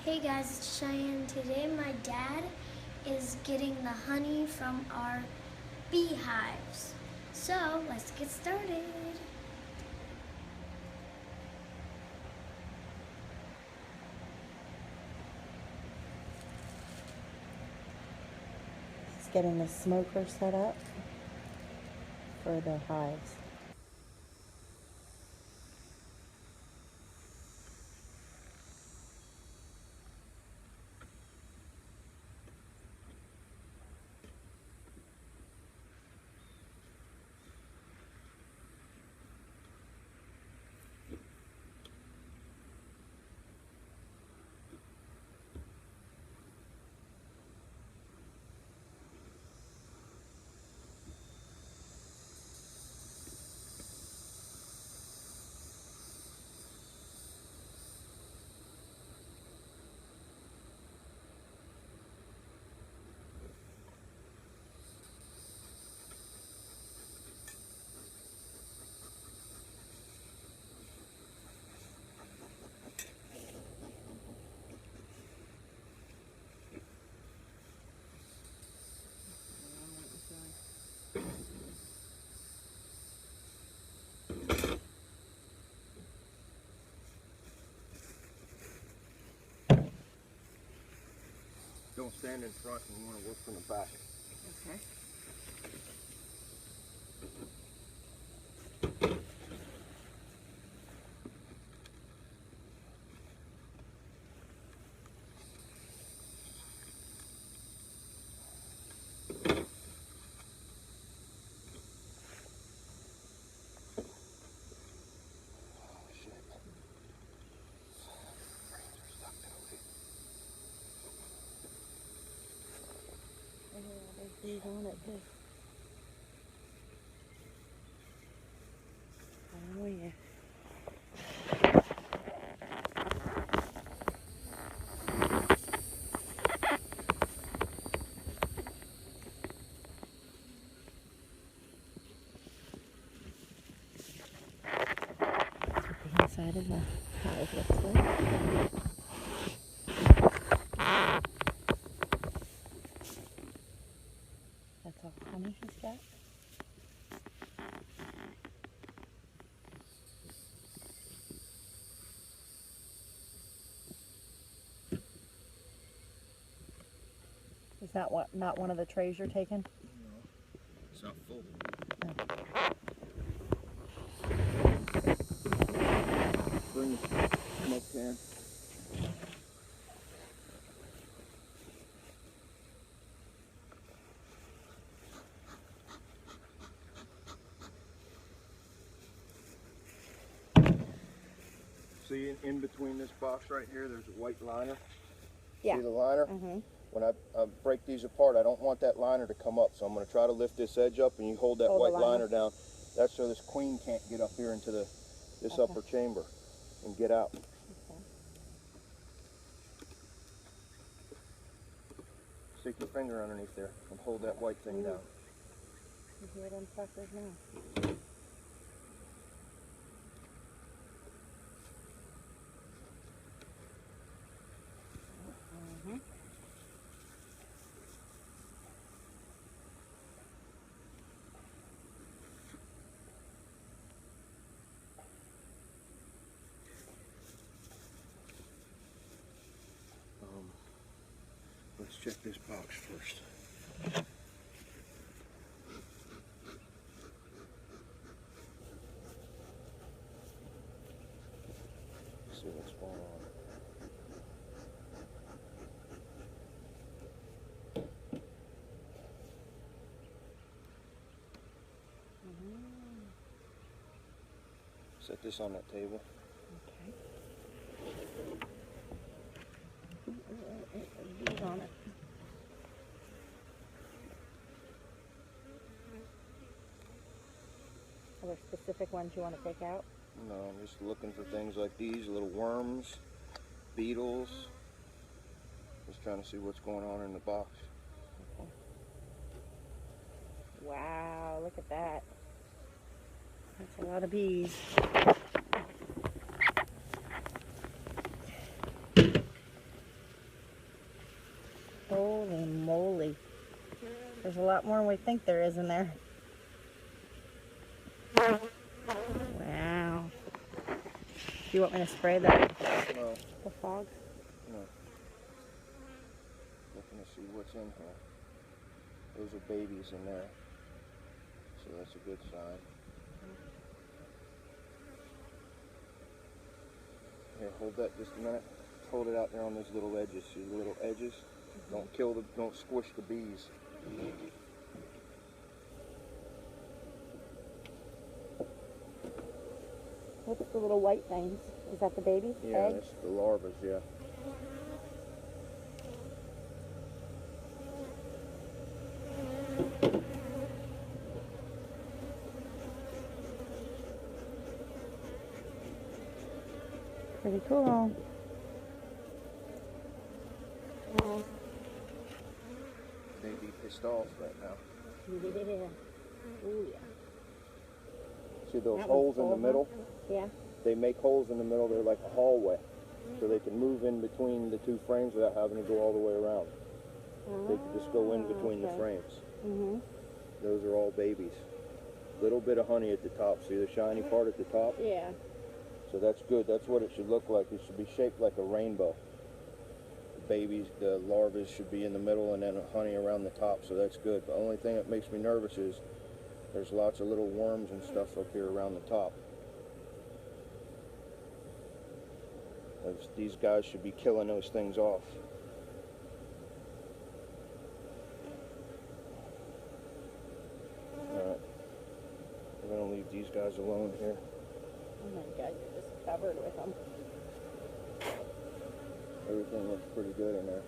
Hey guys, it's Cheyenne. Today my dad is getting the honey from our beehives. So let's get started. He's getting the smoker set up for the hives. Don't stand in front, and you want to work from the back. Okay. Oh, shit. Brains are stuck to There's bees on it too. Oh yeah. The inside of the hive looks like. That's all honey he's got. Is that what? Not one of the trays you're taking? No, it's not full. Bring the smoke can. See, in between this box right here, there's a white liner. Yeah. See the liner? Mm-hmm. When I break these apart, I don't want that liner to come up, so I'm going to try to lift this edge up, and you hold that white liner down. That's so this queen can't get up here into this upper chamber and get out. Okay. Stick your finger underneath there and hold that white thing down. You hear them suckers now? Mm-hmm. Let's check this box first. See what's going on. Set this on that table. Okay. Bees on it. Are there specific ones you want to take out? No, I'm just looking for things like these, little worms, beetles. Just trying to see what's going on in the box. Okay. Wow, look at that. That's a lot of bees. There's a lot more than we think there is in there. Wow. Do you want me to spray No. the fog? No. Looking to see what's in here. Those are babies in there. So that's a good sign. Here, hold that just a minute. Hold it out there on those little edges. See the little edges? Don't squish the bees. What's the little white things? Is that the baby's Yeah, egg? that's the larvae, yeah. Pretty cool. They'd be pissed off right now. Yeah. Ooh, yeah. See those That holes one's in the full, middle? Yeah. They make holes in the middle. They're like a hallway. So they can move in between the two frames without having to go all the way around. They can just go in between the frames. Mm-hmm. Those are all babies. Little bit of honey at the top. See the shiny part at the top? Yeah. So that's good. That's what it should look like. It should be shaped like a rainbow. The babies, the larvae should be in the middle and then honey around the top. So that's good. The only thing that makes me nervous is there's lots of little worms and stuff up here around the top. These guys should be killing those things off. Alright. We're going to leave these guys alone here. Oh my God, you're just covered with them. Everything looks pretty good in there.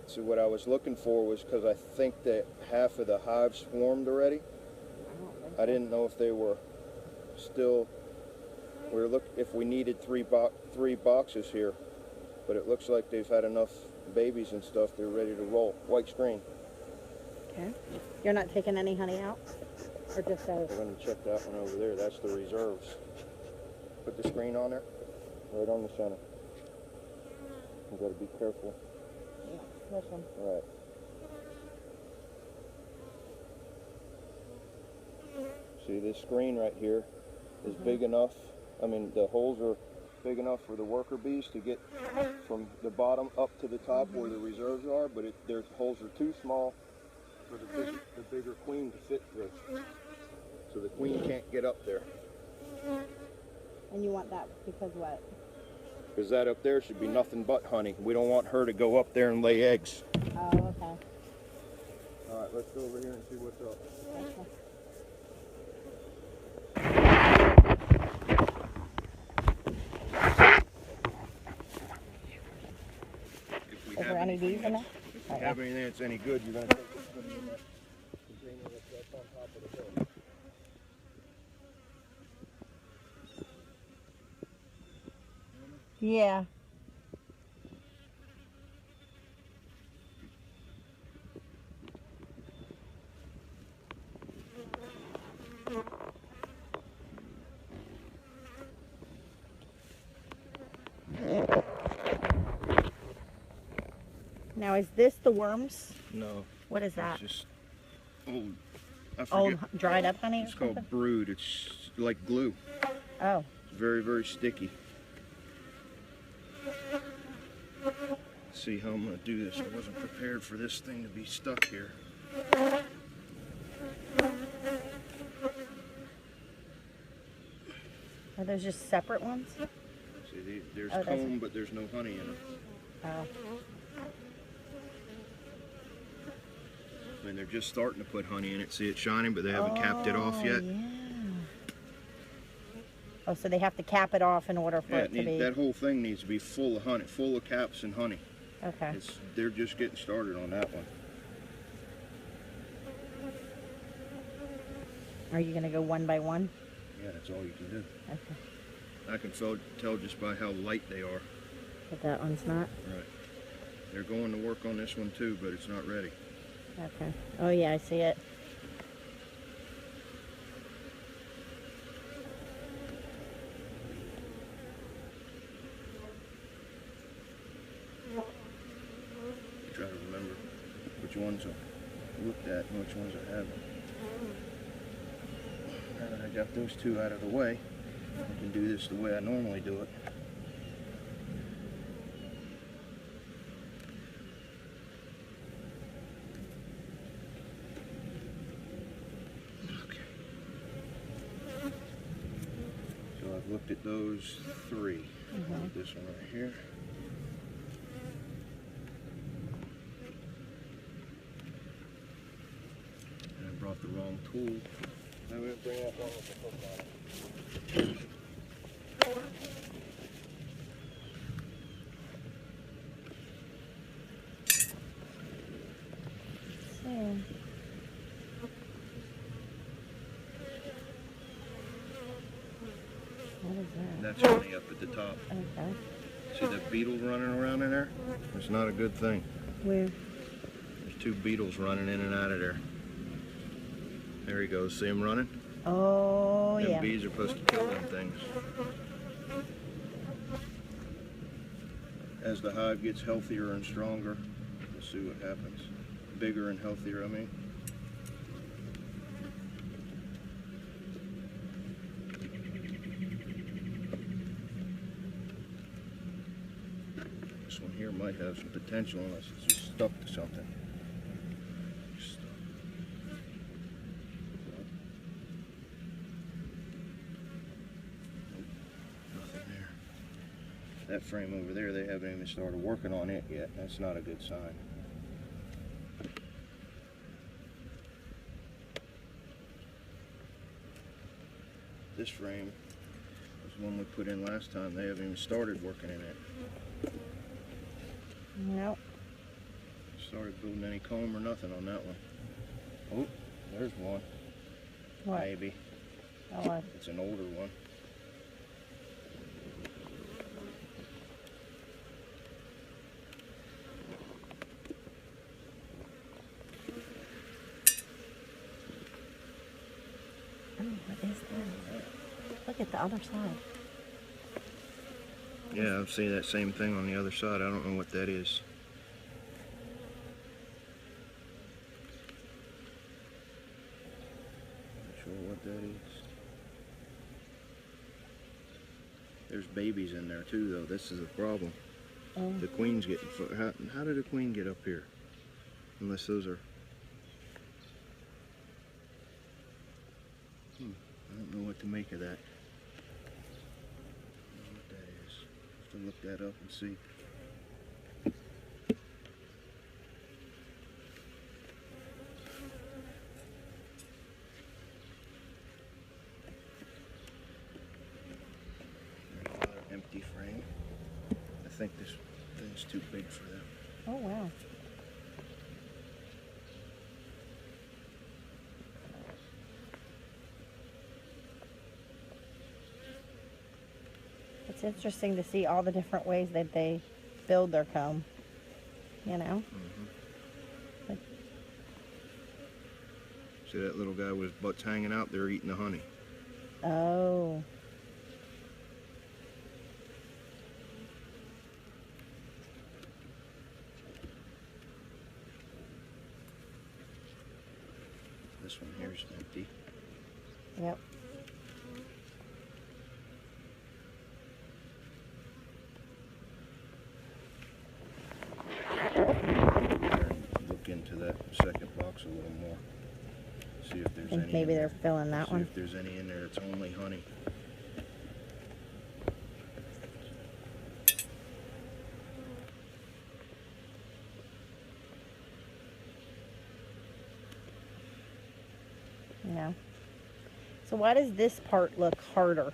See, what I was looking for was because I think that half of the hive swarmed already. I didn't know if they were still. If we needed three boxes here, but it looks like they've had enough babies and stuff. They're ready to roll. White screen. Okay. You're not taking any honey out, or just those? We're going to check that one over there. That's the reserves. Put the screen on there, right on the center. You got to be careful. Yeah. This one. Right. See, this screen right here is big enough. I mean, the holes are big enough for the worker bees to get from the bottom up to the top where the reserves are, but their holes are too small for the bigger queen to fit through. So the queen can't get up there. And you want that because what? Because that up there should be nothing but honey. We don't want her to go up there and lay eggs. Oh, okay. All right, let's go over here and see what's up. Okay. Is there any bees in there? If you have anything that's any good, you're going to take it and put it in that container that's on top of the hill. Yeah. Now, is this the worms? No. What is that? It's just old. I forget. Old dried up honey? It's called brood. It's like glue. Oh. It's very, very sticky. Let's see how I'm going to do this. I wasn't prepared for this thing to be stuck here. Are those just separate ones? See, there's Oh, comb, but there's no honey in it. Oh. I mean, they're just starting to put honey in it. See it shining, but they haven't capped it off yet. Yeah. Oh, so they have to cap it off in order for it to be... That whole thing needs to be full of honey, full of caps and honey. Okay. They're just getting started on that one. Are you going to go one by one? Yeah, that's all you can do. Okay. I can tell just by how light they are. But that one's not? Right. They're going to work on this one too, but it's not ready. Okay. Oh yeah, I see it. ones I looked at and which ones I haven't. Now that I got those two out of the way, I can do this the way I normally do it. Okay. So I've looked at those three. This one right here. And I brought the wrong tool. I'm going to bring that one with the hook on it. What is that? That's honey up at the top. Okay. See the beetles running around in there? It's not a good thing. Where? There's two beetles running in and out of there. There he goes. See him running? Oh, Them yeah. bees are supposed to kill them things. As the hive gets healthier and stronger, we'll see what happens. Bigger and healthier, I mean. This one here might have some potential unless it's just stuck to something. Nothing there. That frame over there, they haven't even started working on it yet. That's not a good sign. This frame was one we put in last time. They haven't even started working in it. Nope. Started building any comb or nothing on that one. Oh, there's one. What? Maybe. Oh, what? It's an older one. Oh, what is that? Look at the other side. Yeah, I've seen that same thing on the other side. I don't know what that is. Not sure what that is. There's babies in there too, though. This is a problem. Oh. The queen's getting. How did the queen get up here? Unless those are. I don't know what to make of that. I don't know what that is. Have to look that up and see. There's another empty frame. I think this thing's too big for them. Oh, wow. It's interesting to see all the different ways that they build their comb, you know? Like, See that little guy with his butts hanging out there eating the honey. oh. This one here's empty. Yep. Look into that second box a little more. See if there's Think any. maybe they're filling that See one. if there's any in there that's only honey. Yeah. So why does this part look harder?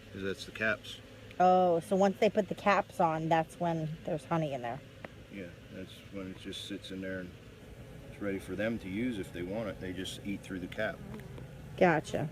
Because that's the caps. Oh, so once they put the caps on, that's when there's honey in there. Yeah, that's when it just sits in there and it's ready for them to use if they want it. They just eat through the cap. Gotcha.